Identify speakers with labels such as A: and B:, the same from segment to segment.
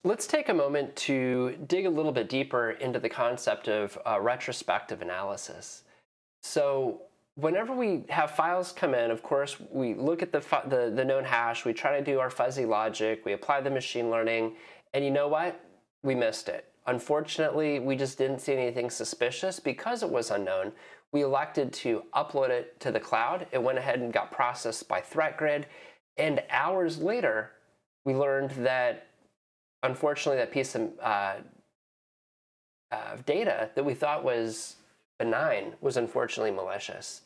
A: Let's take a moment to dig a little bit deeper into the concept of retrospective analysis. So whenever we have files come in, of course, we look at the known hash, we try to do our fuzzy logic, we apply the machine learning, and you know what? We missed it. Unfortunately, we just didn't see anything suspicious because it was unknown. We elected to upload it to the cloud. It went ahead and got processed by ThreatGrid, and hours later, we learned that unfortunately, that piece of data that we thought was benign was unfortunately malicious.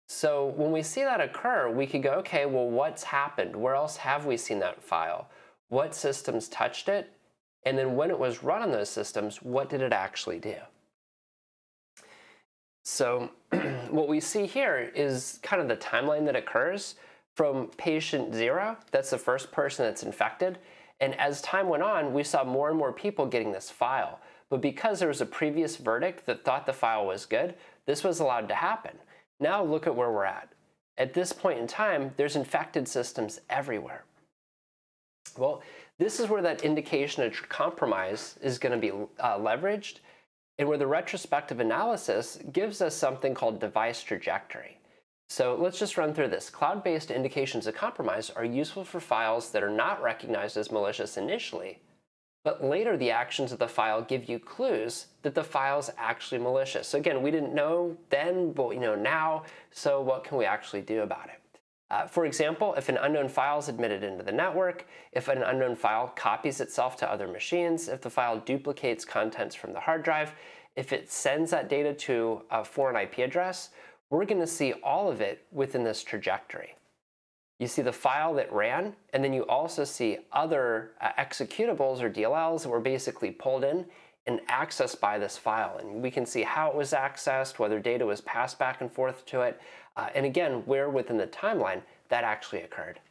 A: So when we see that occur, we could go, okay, well, what's happened? Where else have we seen that file? What systems touched it? And then when it was run on those systems, what did it actually do? So what we see here is kind of the timeline that occurs from patient 0, that's the first person that's infected. And as time went on, we saw more and more people getting this file. But because there was a previous verdict that thought the file was good, this was allowed to happen. Now look at where we're at. At this point in time, there's infected systems everywhere. Well, this is where that indication of compromise is going to be leveraged, and where the retrospective analysis gives us something called device trajectory. So let's just run through this. Cloud-based indications of compromise are useful for files that are not recognized as malicious initially, but later the actions of the file give you clues that the file is actually malicious. So again, we didn't know then, but we know now, so what can we actually do about it? For example, if an unknown file is admitted into the network, if an unknown file copies itself to other machines, if the file duplicates contents from the hard drive, if it sends that data to a foreign IP address, we're going to see all of it within this trajectory. You see the file that ran, and then you also see other executables or DLLs that were basically pulled in and accessed by this file. And we can see how it was accessed, whether data was passed back and forth to it, and again, where within the timeline that actually occurred.